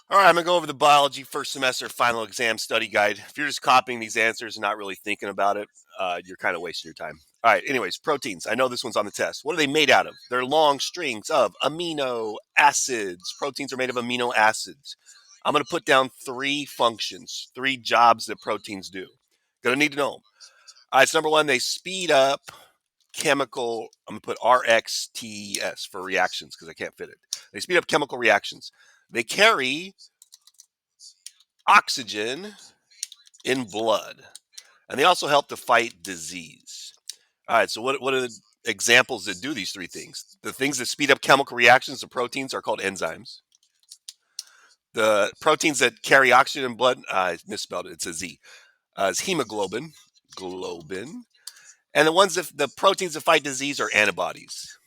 All right, I'm going to go over the biology first semester final exam study guide. If you're just copying these answers and not really thinking about it, you're kind of wasting your time. All right, anyways, proteins. I know this one's on the test. What are they made out of? They're long strings of amino acids. Proteins are made of amino acids. I'm going to put down three functions, three jobs that proteins do. Going to need to know them. All right, so number one, they speed up chemical. I'm going to put RxTS for reactions because I can't fit it. They speed up chemical reactions. They carry oxygen in blood, and they also help to fight disease. All right, so what are the examples that do these three things? The things that speed up chemical reactions, the proteins, are called enzymes. The proteins that carry oxygen in blood, I misspelled it, it's a Z, is hemoglobin, globin. And the proteins that fight disease are antibodies.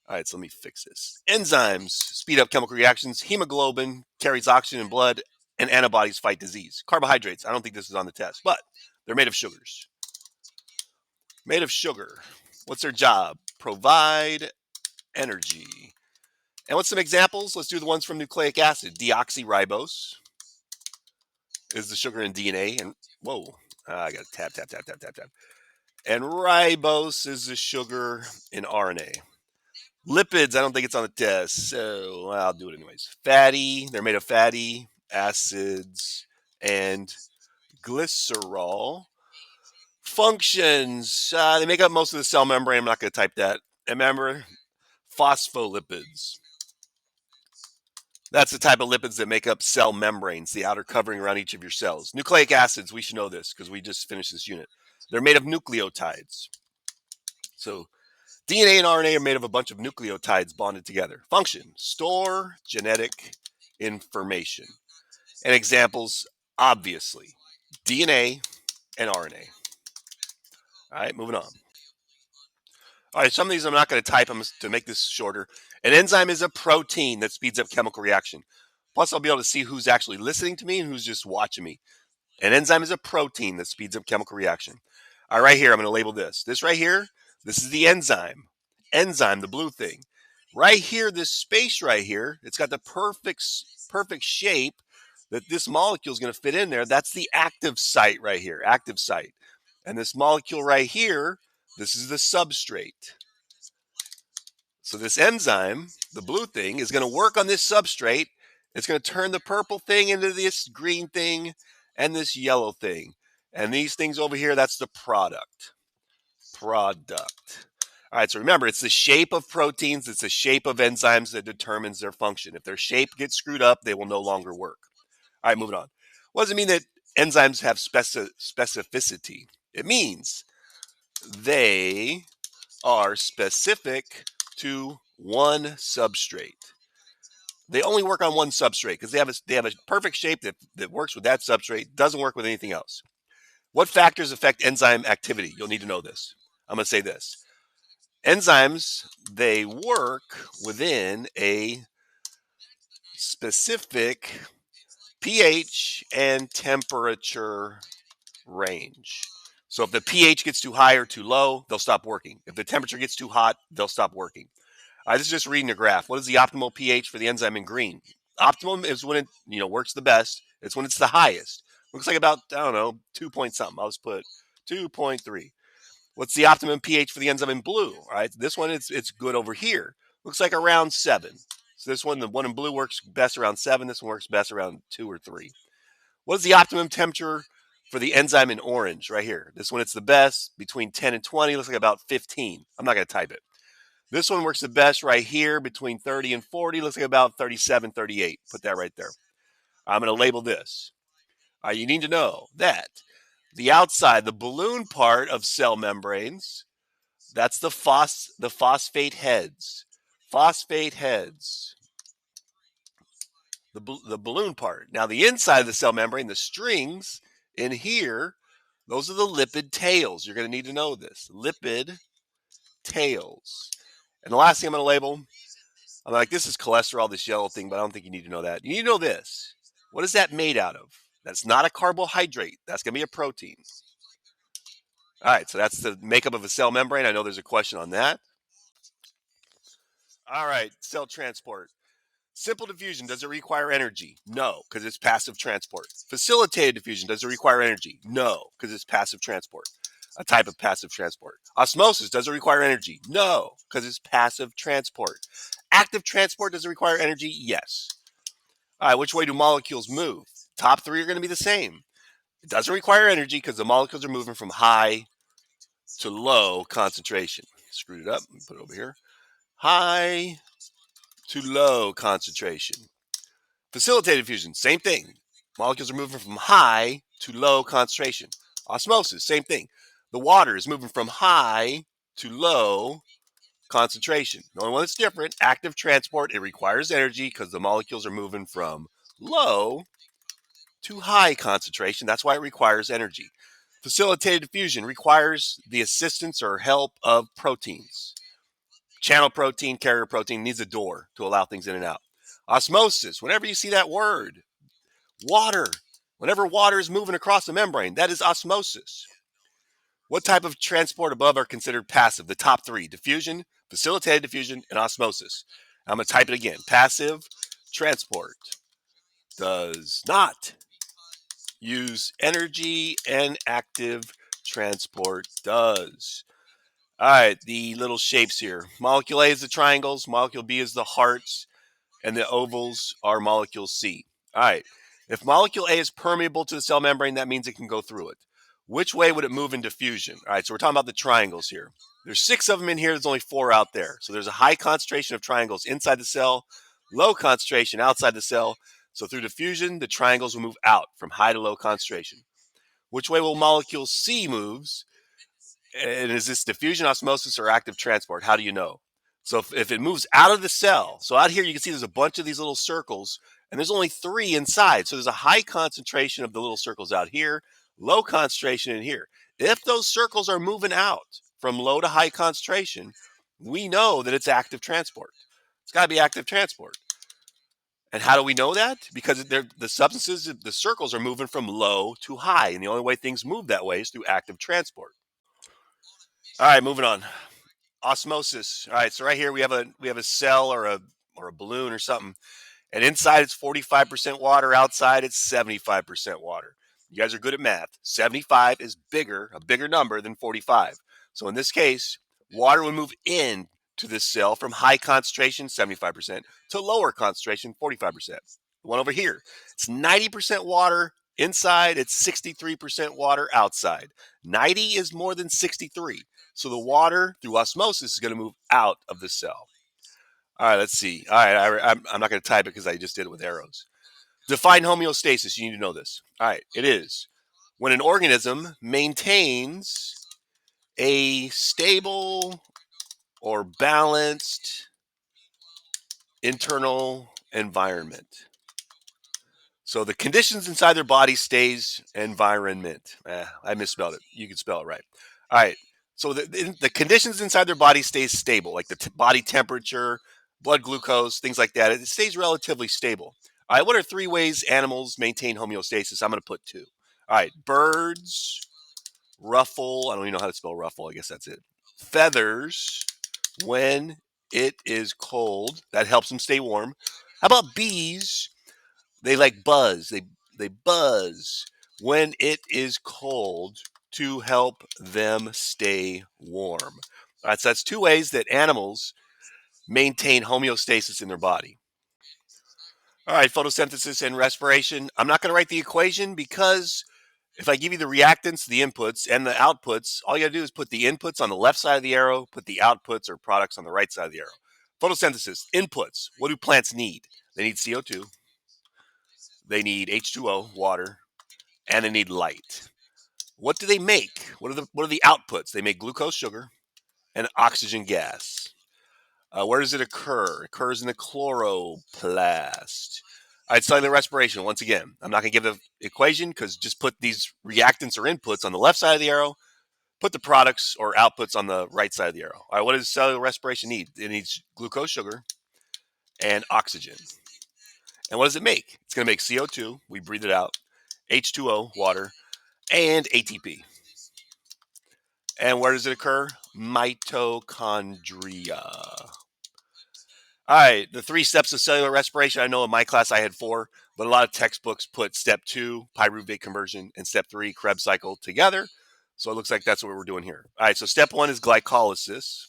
All right, so let me fix this. Enzymes speed up chemical reactions. Hemoglobin carries oxygen in blood, and antibodies fight disease. Carbohydrates, I don't think this is on the test, but they're made of sugars. Made of sugar. What's their job? Provide energy. And what's some examples? Let's do the ones from nucleic acid. Deoxyribose is the sugar in DNA. And whoa, I got to tap. And ribose is the sugar in RNA. Lipids, I don't think it's on the test, so I'll do it anyways. Fatty, they're made of fatty acids and glycerol. Functions, they make up most of the cell membrane. I'm not going to type that. And remember, phospholipids. That's the type of lipids that make up cell membranes, the outer covering around each of your cells. Nucleic acids, we should know this because we just finished this unit. They're made of nucleotides. So DNA and RNA are made of a bunch of nucleotides bonded together. Function, store genetic information. And examples, obviously, DNA and RNA. All right, moving on. All right, some of these I'm not going to type them to make this shorter. An enzyme is a protein that speeds up chemical reaction. Plus, I'll be able to see who's actually listening to me and who's just watching me. An enzyme is a protein that speeds up chemical reaction. All right, right here, I'm going to label this. This right here, this is the enzyme. Enzyme, the blue thing. Right here, this space right here, it's got the perfect shape that this molecule is going to fit in there. That's the active site right here, active site. And this molecule right here, this is the substrate. So this enzyme, the blue thing, is going to work on this substrate. It's going to turn the purple thing into this green thing and this yellow thing. And these things over here, that's the product. Product. All right, so remember, it's the shape of proteins, it's the shape of enzymes that determines their function. If their shape gets screwed up, they will no longer work. All right, moving on. What does it mean that enzymes have specificity? It means they are specific to one substrate. They only work on one substrate because they have a perfect shape that works with that substrate, doesn't work with anything else. What factors affect enzyme activity? You'll need to know this. I'm going to say this. Enzymes, they work within a specific pH and temperature range. So if the pH gets too high or too low, they'll stop working. If the temperature gets too hot, they'll stop working. This is just reading a graph. What is the optimal pH for the enzyme in green? Optimum is when it works the best. It's when it's the highest. Looks like about, I don't know, 2 point something. I'll just put 2.3. What's the optimum pH for the enzyme in blue? All right, this one it's good over here. Looks like around 7. So this one, the one in blue, works best around 7. This one works best around 2 or 3. What is the optimum temperature for the enzyme in orange right here? This one, it's the best between 10 and 20. Looks like about 15. I'm not going to type it. This one works the best right here between 30 and 40. Looks like about 37, 38. Put that right there. I'm going to label this. You need to know that the outside, the balloon part of cell membranes, that's the phosphate heads. Phosphate heads. The balloon part. Now, the inside of the cell membrane, the strings in here, those are the lipid tails. You're going to need to know this. Lipid tails. And the last thing I'm going to label, I'm like, this is cholesterol, this yellow thing, but I don't think you need to know that. You need to know this. What is that made out of? That's not a carbohydrate. That's going to be a protein. All right, so that's the makeup of a cell membrane. I know there's a question on that. All right, cell transport. Simple diffusion, does it require energy? No, because it's passive transport. Facilitated diffusion, does it require energy? No, because it's passive transport. A type of passive transport. Osmosis, does it require energy? No, because it's passive transport. Active transport, does it require energy? Yes. All right, which way do molecules move? Top three are going to be the same. It doesn't require energy because the molecules are moving from high to low concentration. Screwed it up. Let me put it over here. High to low concentration. Facilitated diffusion, same thing. Molecules are moving from high to low concentration. Osmosis, same thing. The water is moving from high to low concentration. The only one that's different, active transport, it requires energy because the molecules are moving from low to high concentration. That's why it requires energy. Facilitated diffusion requires the assistance or help of proteins. Channel protein, carrier protein needs a door to allow things in and out. Osmosis, whenever you see that word, water, whenever water is moving across the membrane, that is osmosis. What type of transport above are considered passive? The top three: diffusion, facilitated diffusion, and osmosis. I'm going to type it again. Passive transport does not use energy, and active transport does. All right, the little shapes here. Molecule A is the triangles, molecule B is the hearts, and the ovals are molecule C. All right, if molecule A is permeable to the cell membrane, that means it can go through it. Which way would it move in diffusion? All right, so we're talking about the triangles here. There's 6 of them in here, there's only 4 out there. So there's a high concentration of triangles inside the cell, low concentration outside the cell. So through diffusion, the triangles will move out from high to low concentration. Which way will molecule C moves? And is this diffusion, osmosis, or active transport? How do you know? So if it moves out of the cell, so out here you can see there's a bunch of these little circles, and there's only 3 inside. So there's a high concentration of the little circles out here, low concentration in here. If those circles are moving out from low to high concentration, we know that it's active transport. It's got to be active transport. And how do we know that? Because the substances, the circles are moving from low to high, and the only way things move that way is through active transport. All right, moving on. Osmosis. All right, so right here we have a cell or a balloon or something, and inside it's 45% water, outside it's 75% water. You guys are good at math. 75 is a bigger number than 45. So in this case, water would move in to this cell from high concentration, 75%, to lower concentration, 45%. The one over here, it's 90% water inside, it's 63% water outside. 90 is more than 63. So the water through osmosis is going to move out of the cell. All right, let's see. All right, I'm not going to type it because I just did it with arrows. Define homeostasis. You need to know this. All right, it is when an organism maintains a stable or balanced internal environment. So the conditions inside their body stays environment. I misspelled it. You can spell it right. All right. So the conditions inside their body stays stable, like the body temperature, blood glucose, things like that. It stays relatively stable. All right. What are 3 ways animals maintain homeostasis? I'm going to put 2. All right. Birds ruffle. I don't even know how to spell ruffle. I guess that's it. Feathers when it is cold. That helps them stay warm. How about bees? They like buzz. They buzz when it is cold to help them stay warm. All right, so that's 2 ways that animals maintain homeostasis in their body. All right, photosynthesis and respiration. I'm not going to write the equation because if I give you the reactants, the inputs, and the outputs, all you got to do is put the inputs on the left side of the arrow, put the outputs or products on the right side of the arrow. Photosynthesis, inputs. What do plants need? They need CO2. They need H2O, water, and they need light. What do they make? What are the outputs? They make glucose, sugar, and oxygen gas. Where does it occur? It occurs in the chloroplast. All right, cellular respiration. Once again, I'm not going to give the equation because just put these reactants or inputs on the left side of the arrow, put the products or outputs on the right side of the arrow. All right, what does cellular respiration need? It needs glucose, sugar, and oxygen. And what does it make? It's going to make CO2. We breathe it out. H2O, water, and ATP. And where does it occur? Mitochondria. All right, the 3 steps of cellular respiration. I know in my class I had 4, but a lot of textbooks put step 2, pyruvate conversion, and step 3, Krebs cycle together. So it looks like that's what we're doing here. All right, so step 1 is glycolysis.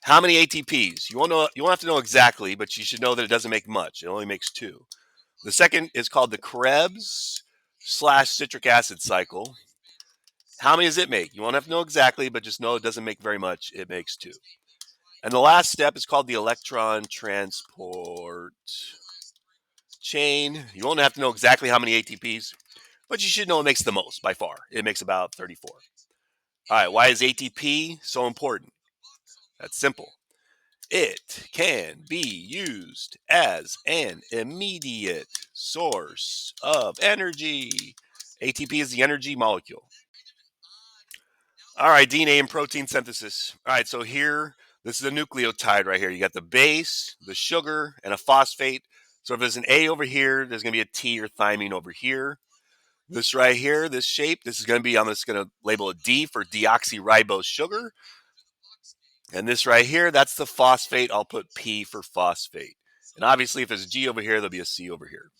How many ATPs? You won't have to know exactly, but you should know that it doesn't make much. It only makes 2. The second is called the Krebs slash citric acid cycle. How many does it make? You won't have to know exactly, but just know it doesn't make very much. It makes 2. And the last step is called the electron transport chain. You won't have to know exactly how many ATPs, but you should know it makes the most by far. It makes about 34. All right, why is ATP so important? That's simple. It can be used as an immediate source of energy. ATP is the energy molecule. All right, DNA and protein synthesis. All right, so here, this is a nucleotide right here. You got the base, the sugar, and a phosphate. So if there's an A over here, there's going to be a T or thymine over here. This right here, this shape, this is going to be, I'm just going to label it D for deoxyribose sugar. And this right here, that's the phosphate. I'll put P for phosphate. And obviously, if there's a G over here, there'll be a C over here.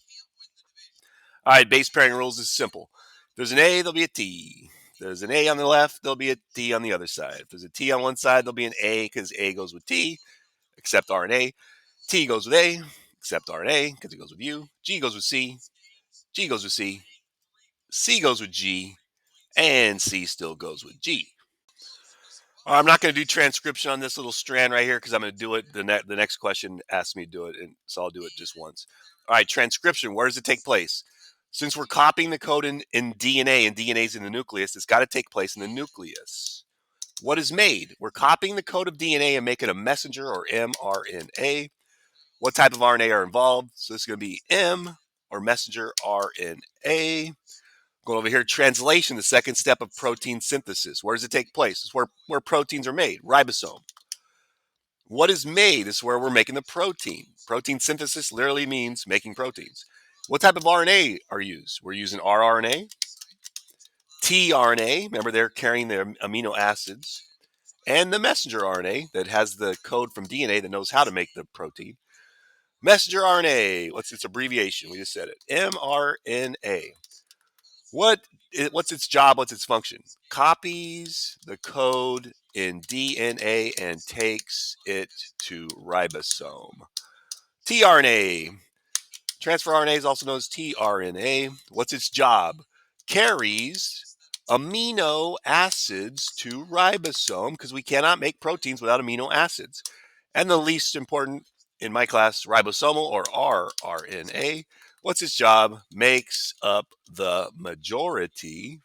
All right, base pairing rules is simple. If there's an A, there'll be a T. If there's an A on the left, there'll be a T on the other side. If there's a T on one side, there'll be an A because A goes with T, except RNA. T goes with A, except RNA because it goes with U. G goes with C. G goes with C. C goes with G. And C still goes with G. I'm not going to do transcription on this little strand right here because I'm going to do it. The next question asks me to do it, and so I'll do it just once. All right, transcription. Where does it take place? Since we're copying the code in DNA and DNA is in the nucleus, it's got to take place in the nucleus. What is made? We're copying the code of DNA and making a messenger or mRNA. What type of RNA are involved? So this is going to be M or messenger RNA. Going over here, translation, the second step of protein synthesis. Where does it take place? It's where proteins are made, ribosome. What is made is where we're making the protein. Protein synthesis literally means making proteins. What type of RNA are used? We're using rRNA, tRNA, remember they're carrying the amino acids, and the messenger RNA that has the code from DNA that knows how to make the protein. Messenger RNA, what's its abbreviation? We just said it, mRNA. What's its job? What's its function? Copies the code in DNA and takes it to ribosome. tRNA. Transfer RNA is also known as tRNA. What's its job? Carries amino acids to ribosome because we cannot make proteins without amino acids. And the least important in my class, ribosomal or rRNA. What's its job? Makes up the majority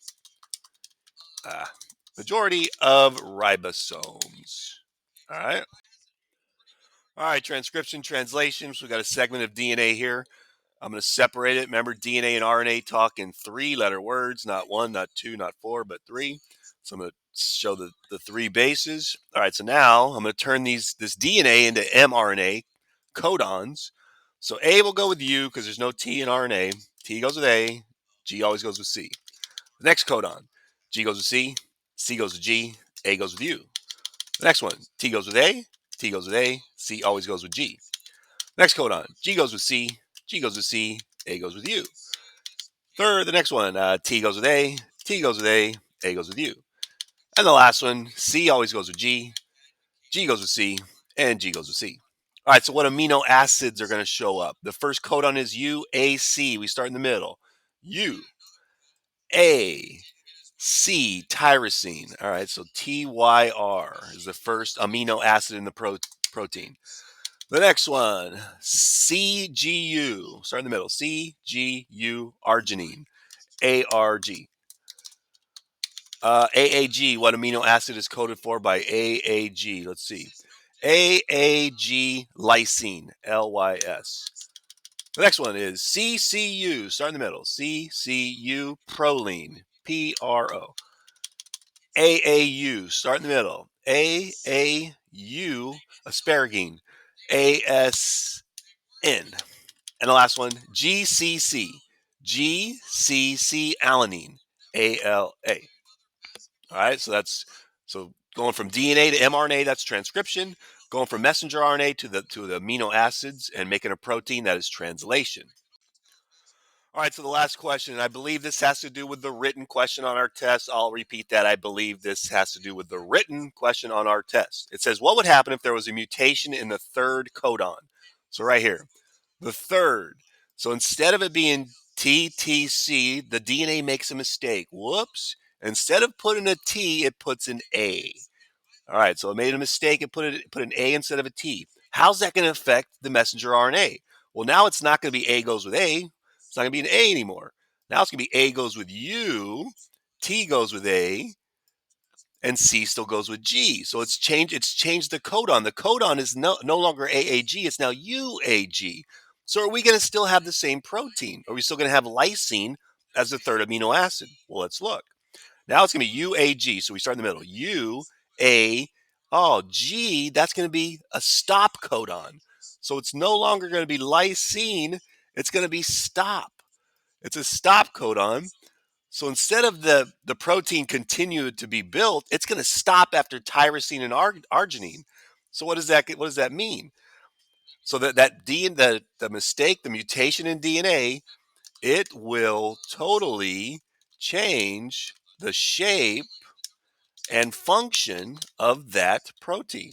of ribosomes. All right. All right. Transcription, translation. So we got a segment of DNA here. I'm going to separate it. Remember, DNA and RNA talk in 3-letter words, not 1, not 2, not 4, but 3. So I'm going to show the 3 bases. All right, so now I'm going to turn this DNA into mRNA codons. So A will go with U because there's no T in RNA. T goes with A. G always goes with C. The next codon, G goes with C goes with G, A goes with U. The next one, T goes with A, T goes with A, C always goes with G. Next codon, G goes with C, G goes with C, A goes with U. Third, the next one, T goes with A, T goes with A goes with U. And the last one, C always goes with G, G goes with C, and G goes with C. All right, so what amino acids are going to show up? The first codon is UAC. We start in the middle. U, A, C, tyrosine. All right, so TYR is the first amino acid in the protein. The next one, CGU. Start in the middle. CGU, arginine. ARG. AAG, what amino acid is coded for by AAG? Let's see. AAG lysine, LYS. The next one is CCU. Start in the middle. CCU proline, PRO. AAU. Start in the middle. AAU asparagine, ASN. And the last one, GCC. GCC alanine, ALA. All right, so going from DNA to mRNA, that's transcription. Going from messenger RNA to the amino acids and making a protein, that is translation. All right, so the last question, and I believe this has to do with the written question on our test. I'll repeat that. I believe this has to do with the written question on our test. It says, what would happen if there was a mutation in the third codon? So right here, the third. So instead of it being TTC, the DNA makes a mistake. Whoops. Instead of putting a T, it puts an A. All right, so it made a mistake and put an A instead of a T. How's that going to affect the messenger RNA? Well, now it's not going to be A goes with A. It's not going to be an A anymore. Now it's going to be A goes with U, T goes with A, and C still goes with G. So it's changed the codon. The codon is no longer AAG, it's now UAG. So are we going to still have the same protein? Are we still going to have lysine as the third amino acid? Well, let's look. Now it's going to be UAG. So we start in the middle. G, that's going to be a stop codon. So it's no longer going to be lysine, it's going to be stop. It's a stop codon. So instead of the protein continue to be built, it's going to stop after tyrosine and arginine. So what does that mean? So the mistake, the mutation in DNA, it will totally change the shape and function of that protein.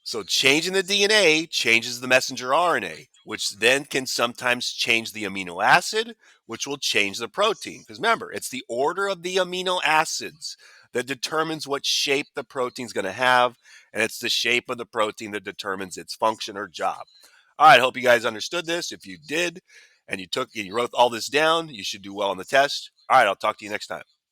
So changing the DNA changes the messenger RNA, which then can sometimes change the amino acid, which will change the protein. Because remember, it's the order of the amino acids that determines what shape the protein is going to have, and it's the shape of the protein that determines its function or job. All right, I hope you guys understood this. If you did, and you wrote all this down, you should do well on the test. All right, I'll talk to you next time.